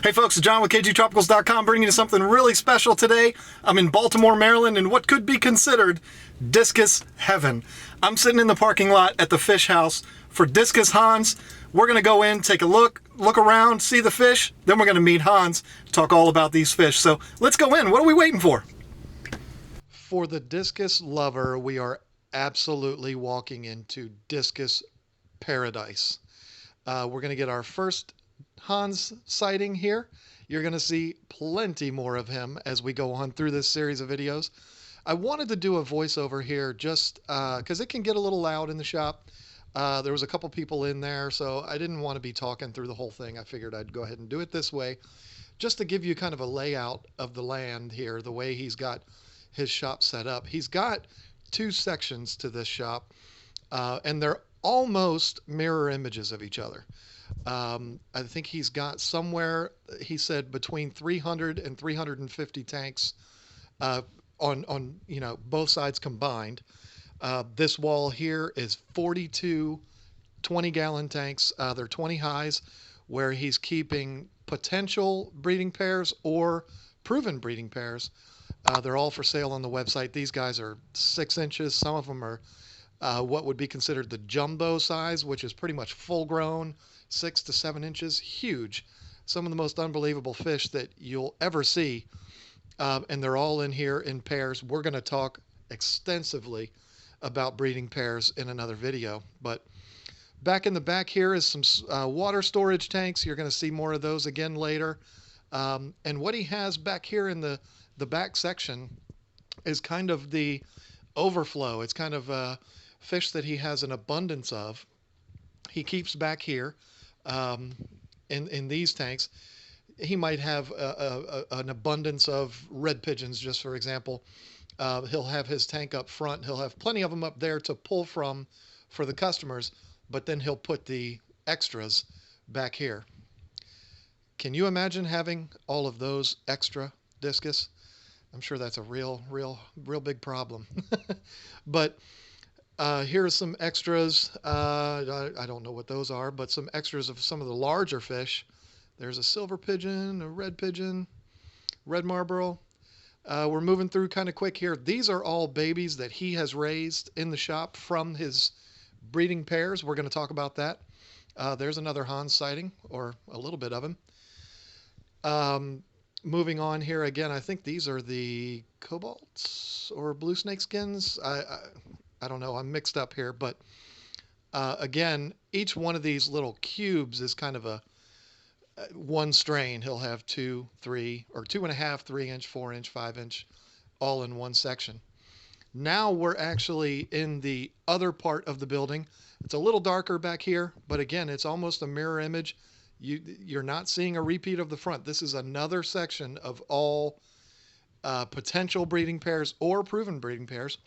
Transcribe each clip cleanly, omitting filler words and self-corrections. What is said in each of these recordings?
Hey folks, it's John with KGTropicals.com bringing you something really special today. I'm in Baltimore, Maryland in what could be considered Discus Heaven. I'm sitting in the parking lot at the fish house for Discus Hans. We're going to go in, take a look around, see the fish, then we're going to meet Hans, talk all about these fish. So let's go in. What are we waiting for? For the discus lover, we are absolutely walking into discus paradise. We're going to get our first Hans sighting here. You're going to see plenty more of him as we go on through this series of videos. I wanted to do a voiceover here just because it can get a little loud in the shop. There was a couple people in there, so I didn't want to be talking through the whole thing. I figured I'd go ahead and do it this way just to give you kind of a layout of the land here, the way he's got his shop set up. He's got two sections to this shop, and they're almost mirror images of each other. I think he's got somewhere, he said, between 300 and 350 tanks on both sides combined. This wall here is 42 20-gallon tanks. They're 20 highs, where he's keeping potential breeding pairs or proven breeding pairs. They're all for sale on the website. These guys are 6 inches. Some of them are what would be considered the jumbo size, which is pretty much full grown, 6 to 7 inches, huge. Some of the most unbelievable fish that you'll ever see. And they're all in here in pairs. We're going to talk extensively about breeding pairs in another video. But back in the back here is some water storage tanks. You're going to see more of those again later. And what he has back here in the back section is kind of the overflow. It's kind of fish that he has an abundance of. He keeps back here in these tanks. He might have an abundance of red pigeons, just for example. He'll have his tank up front. He'll have plenty of them up there to pull from for the customers, but then he'll put the extras back here. Can you imagine having all of those extra discus? I'm sure that's a real big problem. But here are some extras. I don't know what those are, but some extras of some of the larger fish. There's a silver pigeon, a red pigeon, red Marlboro. We're moving through kind of quick here. These are all babies that he has raised in the shop from his breeding pairs. We're going to talk about that. There's another Hans sighting, or a little bit of him. Moving on here again, I think these are the cobalts or blue snake skins. I don't know. I'm mixed up here, but again, each one of these little cubes is kind of a one strain. He'll have 2, 3, or 2.5, 3 inch, 4 inch, 5 inch, all in one section. Now we're actually in the other part of the building. It's a little darker back here, but again, it's almost a mirror image. You're not seeing a repeat of the front. This is another section of all potential breeding pairs or proven breeding pairs.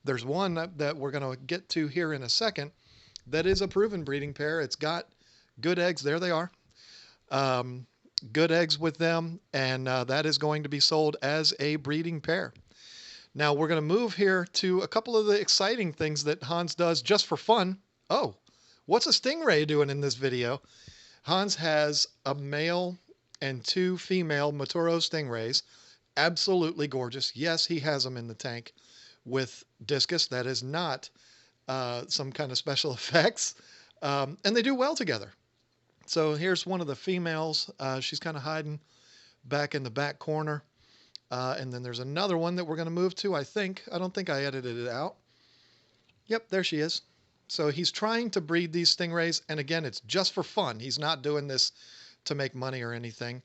There's one that we're going to get to here in a second that is a proven breeding pair. It's got good eggs. There they are. Good eggs with them, and that is going to be sold as a breeding pair. Now we're going to move here to a couple of the exciting things that Hans does just for fun. Oh, what's a stingray doing in this video? Hans has a male and 2 female Maturo stingrays. Absolutely gorgeous. Yes, he has them in the tank with discus. That is not some kind of special effects. And they do well together. So here's one of the females. She's kind of hiding back in the back corner. And then there's another one that we're going to move to, I think. I don't think I edited it out. Yep, there she is. So he's trying to breed these stingrays. And again, it's just for fun. He's not doing this to make money or anything.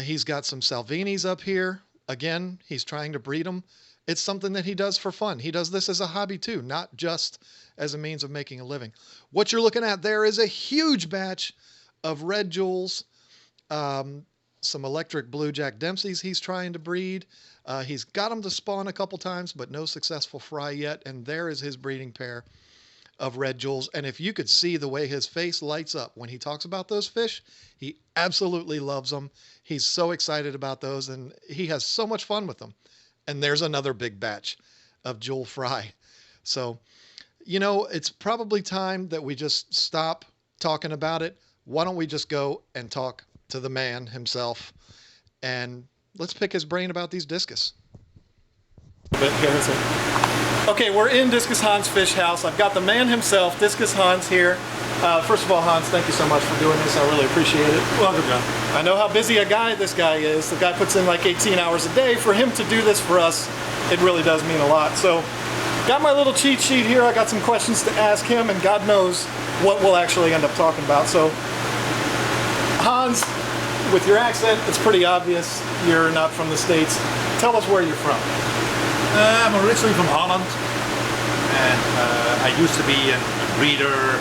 He's got some Salvinis up here. Again, he's trying to breed them. It's something that he does for fun. He does this as a hobby too, not just as a means of making a living. What you're looking at there is a huge batch of red jewels, some electric blue Jack Dempseys he's trying to breed. He's got them to spawn a couple times, but no successful fry yet. And there is his breeding pair of red jewels. And if you could see the way his face lights up when he talks about those fish, he absolutely loves them. He's so excited about those, and he has so much fun with them. And there's another big batch of jewel fry. So, you know, it's probably time that we just stop talking about it. Why don't we just go and talk to the man himself, and let's pick his brain about these discus. Okay, we're in Discus Hans' fish house. I've got the man himself, Discus Hans, here. First of all, Hans, thank you so much for doing this. I really appreciate it. Welcome, John. I know how busy a guy this guy is. The guy puts in like 18 hours a day. For him to do this for us, it really does mean a lot. So, got my little cheat sheet here. I got some questions to ask him, and God knows what we'll actually end up talking about. So, Hans, with your accent, it's pretty obvious you're not from the States. Tell us where you're from. I'm originally from Holland, and I used to be a breeder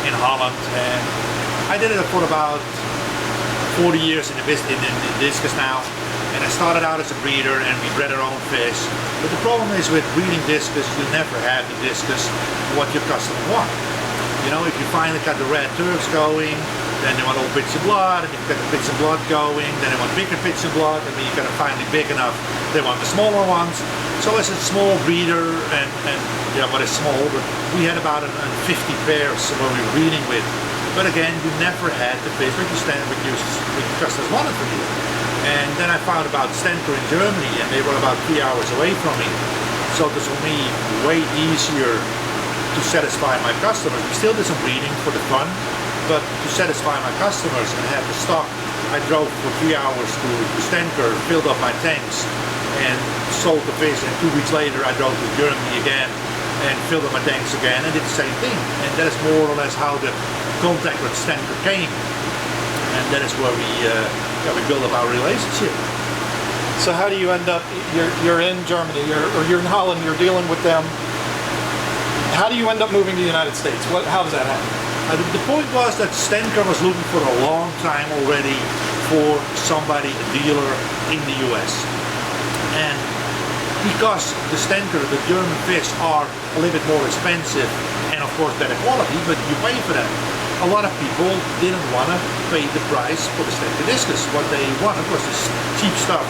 in Holland, and I did it for about 40 years in discus now. And I started out as a breeder, and we bred our own fish. But the problem is with breeding discus, you never have the discus what your customer wants. You know, if you finally got the red Turks going, then they want all bits of blood, and if you get the bits of blood going, then they want bigger bits of blood, and when you get it finally big enough, they want the smaller ones. So as a small breeder, and yeah, but it's small, but we had about 50 pairs when we were breeding with. But again, you never had the fish that you customers wanted from you. And then I found about Stenker in Germany, and they were about 3 hours away from me. So it was for me way easier to satisfy my customers. We still did some breeding for the fun, but to satisfy my customers and have the stock, I drove for 3 hours to Stenker, filled up my tanks, and sold the fish. And 2 weeks later, I drove to Germany again and filled up my tanks again and did the same thing. And that is more or less how the contact with Stenker came. And that is where we build up our relationship. So how do you end up? You're in Germany, or you're in Holland. You're dealing with them. How do you end up moving to the United States? How does that happen? The point was that Stenker was looking for a long time already for somebody, a dealer in the US. And because the Stenker, the German fish, are a little bit more expensive and of course better quality, but you pay for that. A lot of people didn't want to pay the price for the Stenker discus. What they wanted was this cheap stuff,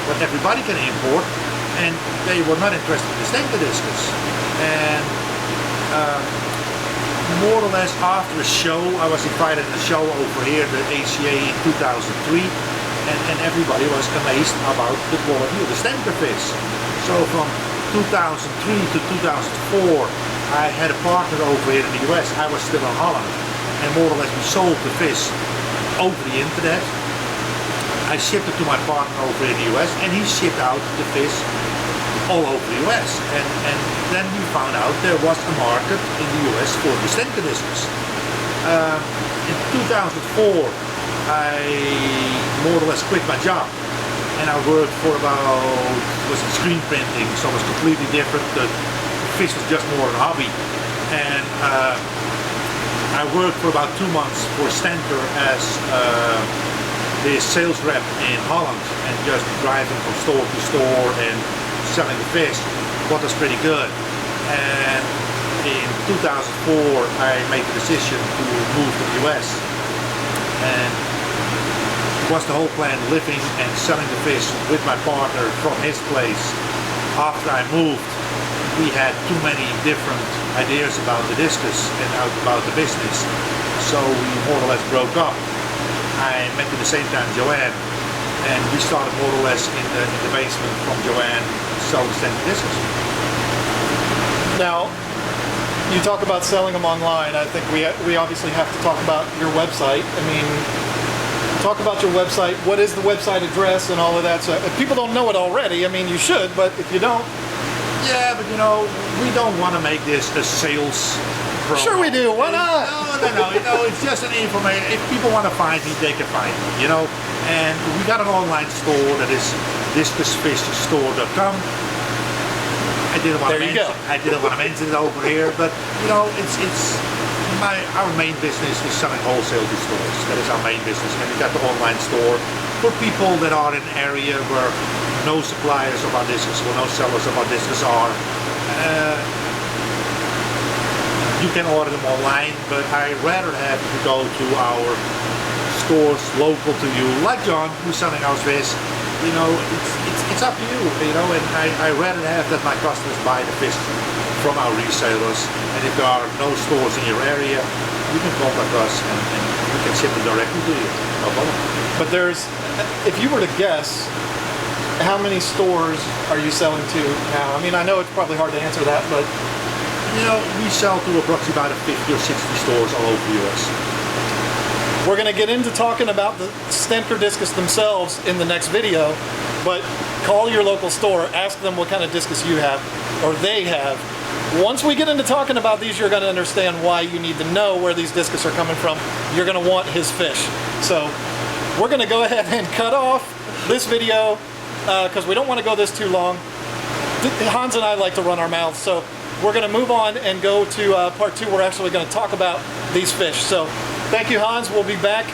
what everybody can import, and they were not interested in the Stenker discus. And more or less after the show, I was invited to a show over here, the ACA in 2003, and everybody was amazed about the quality of the Stenker fish. So from 2003 to 2004, I had a partner over here in the US. I was still in Holland, and more or less we sold the fish over the internet. I shipped it to my partner over in the US, and he shipped out the fish all over the US, and then we found out there was a market in the US for the Stenker discus. In 2004, I more or less quit my job, and I worked for was in screen printing, so it was completely different. The fish was just more a hobby, and I worked for about 2 months for Stenker as the sales rep in Holland, and just driving from store to store and selling the fish. What was pretty good. And in 2004 I made the decision to move to the US, and it was the whole plan living and selling the fish with my partner from his place. After I moved, we had too many different ideas about the discus and about the business, so we more or less broke up. I met at the same time Joanne, and we started more or less in the basement from Joanne selling Stenker discus. Now, you talk about selling them online. I think we obviously have to talk about your website. I mean, talk about your website. What is the website address and all of that? So if people don't know it already, I mean, you should, but if you don't... Yeah, but you know, we don't want to make this a sales promo. Sure we do, why not? No, you know, it's just an information. If people want to find me, they can find me, you know. And we got an online store that is discusfishstore.com. I didn't want to mention it over here, but you know, our main business is selling wholesale to stores. That is our main business, and we got the online store for people that are in an area where no suppliers of our discus or no sellers of our discus are. You can order them online, but I rather have you go to our stores local to you, like John, who's selling our fish. You know, it's up to you, you know, and I rather have that my customers buy the fish from our resellers, and if there are no stores in your area, you can contact us and we can ship it directly to you. No problem. But there's, if you were to guess, how many stores are you selling to now? I mean, I know it's probably hard to answer that, but You know, we sell to approximately about 50 or 60 stores all over the US. we're going to get into talking about the Stentor discus themselves in the next video, but call your local store, ask them what kind of discus you have, or they have. Once we get into talking about these, you're going to understand why you need to know where these discus are coming from. You're going to want his fish. So we're going to go ahead and cut off this video because we don't want to go this too long. Hans and I like to run our mouths, so we're going to move on and go to part 2. We're actually going to talk about these fish. So thank you, Hans. We'll be back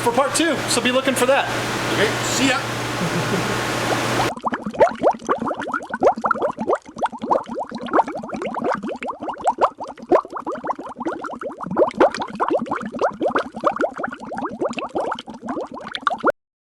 for part 2, so be looking for that. Okay, see ya.